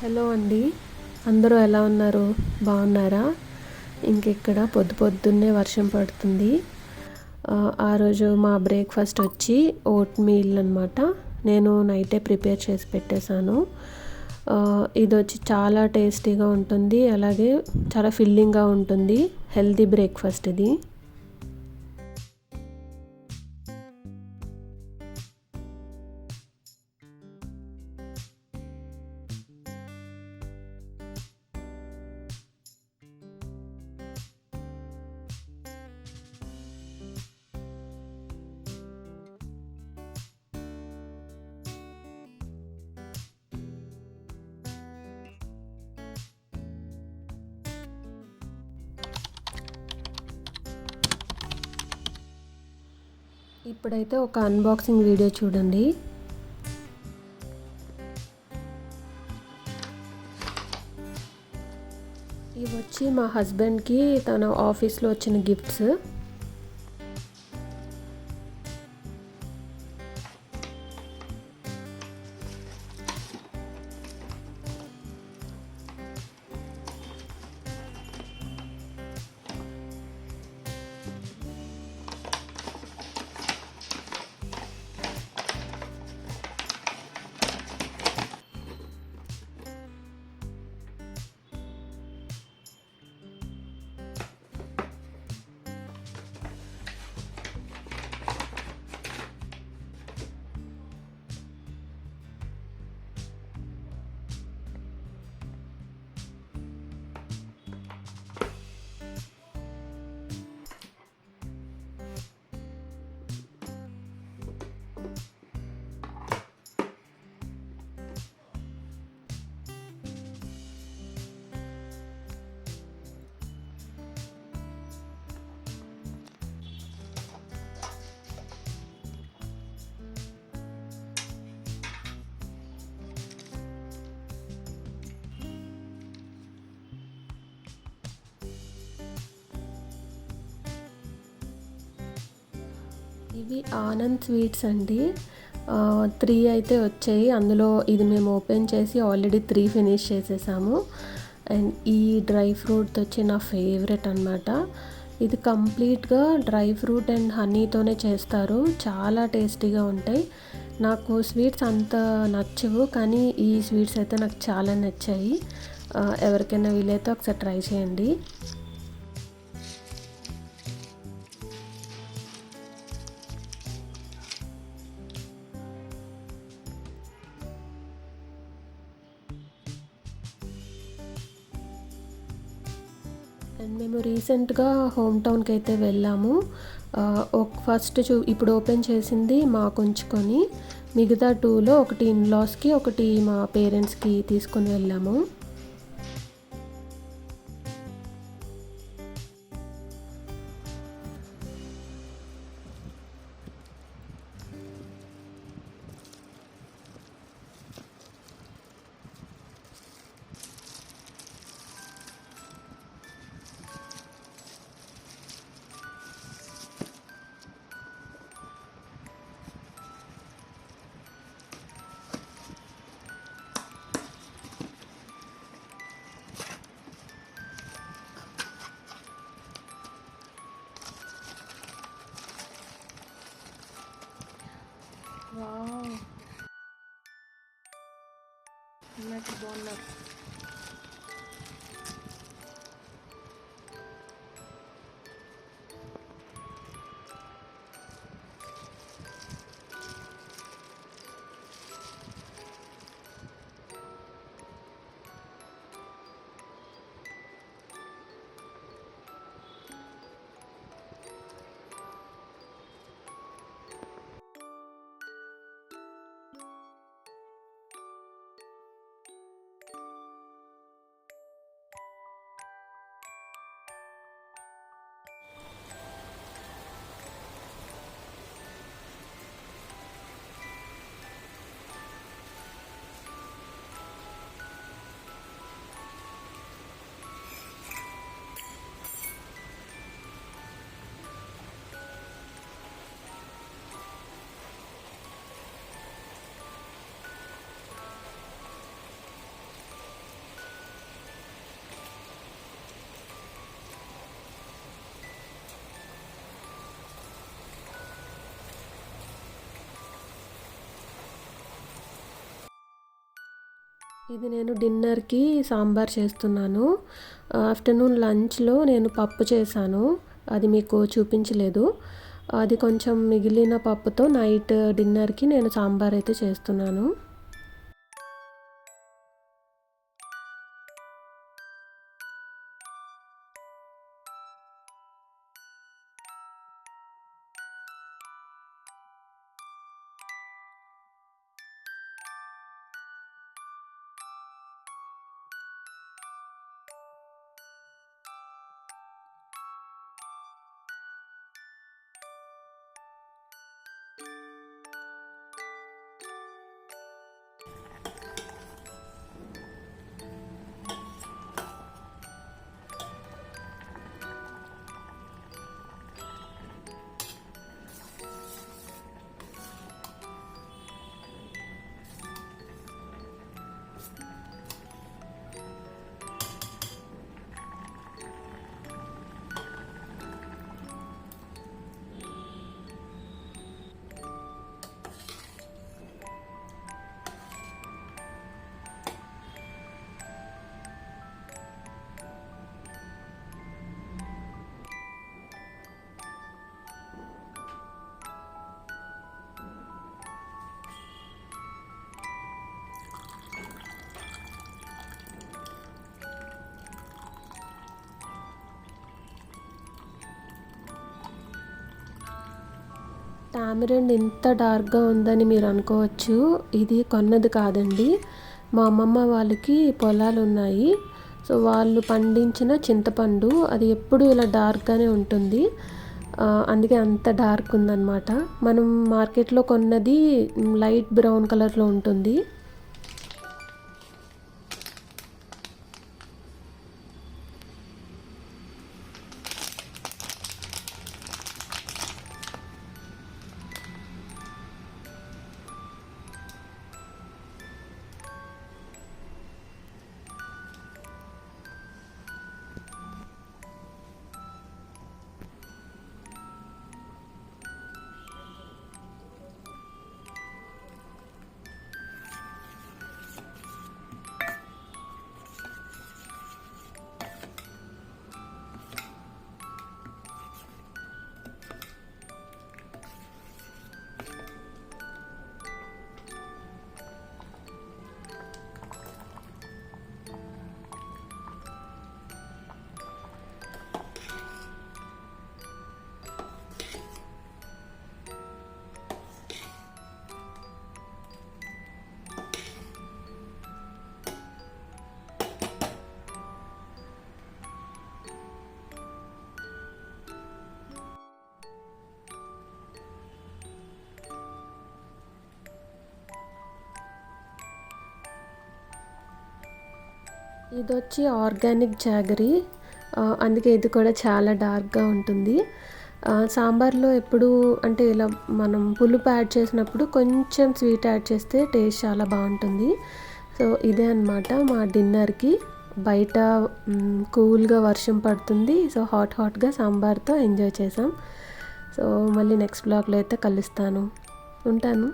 Hello అండి, అందరూ ఎలా ఉన్నారు? బాగున్నారా? ఇంకెక్కడ పొద్దున్నే వర్షం పడుతుంది. ఆ రోజు మా బ్రేక్ఫాస్ట్ వచ్చి ఓట్ మీల్ అనమాట. నేను నైటే ప్రిపేర్ చేసి పెట్టేశాను. ఇది వచ్చి చాలా టేస్టీగా ఉంటుంది, అలాగే చాలా ఫిల్లింగ్గా ఉంటుంది. హెల్తీ బ్రేక్ఫాస్ట్ ఇది. ఇప్పుడైతే ఒక అన్బాక్సింగ్ వీడియో చూడండి. ఇవి వచ్చి మా హస్బెండ్కి తన ఆఫీస్లో వచ్చిన గిఫ్ట్స్. ఇవి ఆనంద్ స్వీట్స్ అండి. 3 అయితే వచ్చాయి. అందులో ఇది మేము ఓపెన్ చేసి ఆల్రెడీ 3 ఫినిష్ చేసేసాము. అండ్ ఈ డ్రై ఫ్రూట్ వచ్చి నా ఫేవరెట్ అనమాట. ఇది కంప్లీట్గా డ్రై ఫ్రూట్ అండ్ హనీతోనే చేస్తారు. చాలా టేస్టీగా ఉంటాయి. నాకు స్వీట్స్ అంత నచ్చవు, కానీ ఈ స్వీట్స్ అయితే నాకు చాలా నచ్చాయి. ఎవరికైనా వీలైతే ఒకసారి ట్రై చేయండి. అండ్ మేము రీసెంట్గా హోమ్ టౌన్కి అయితే వెళ్ళాము. ఇప్పుడు ఓపెన్ చేసింది మాకు ఉంచుకొని, మిగతా 2లో ఒకటి ఇన్లాస్కి, ఒకటి మా పేరెంట్స్కి తీసుకొని వెళ్ళాము. వావ్, బాగున్నారు. ఇది నేను డిన్నర్‌కి సాంబార్ చేస్తున్నాను. ఆఫ్టర్‌నూన్ లంచ్‌లో నేను పప్పు చేశాను. అది మీకు చూపించలేదు. అది కొంచెం మిగిలిన పప్పుతో నైట్ డిన్నర్‌కి నేను సాంబార్ అయితే చేస్తున్నాను. టామరిండ్ ఇంత డార్క్‌గా ఉందని మీరు అనుకోవచ్చు. ఇది కొన్నది కాదండి. మా అమ్మమ్మ వాళ్ళకి పొలాలున్నాయి. సో, వాళ్ళు పండించిన చింతపండు అది ఎప్పుడూ ఇలా డార్క్‌గానే ఉంటుంది. అందుకే అంత డార్క్ ఉందనమాట. మనం మార్కెట్‌లో కొన్నది లైట్ బ్రౌన్ కలర్‌లో ఉంటుంది. ఇదొచ్చి ఆర్గానిక్ జాగరీ. అందుకే ఇది కూడా చాలా డార్క్‌గా ఉంటుంది. సాంబార్‌లో ఎప్పుడూ అంటే ఇలా మనం పులుపు యాడ్ చేసినప్పుడు కొంచెం స్వీట్ యాడ్ చేస్తే టేస్ట్ చాలా బావుంటుంది. సో, ఇదే అనమాట మా డిన్నర్‌కి. బయట కూల్‌గా వర్షం పడుతుంది. సో, హాట్‌గా సాంబార్‌తో ఎంజాయ్ చేసాం. సో, మళ్ళీ నెక్స్ట్ వ్లాగ్‌లో అయితే కలుస్తాను. ఉంటాను.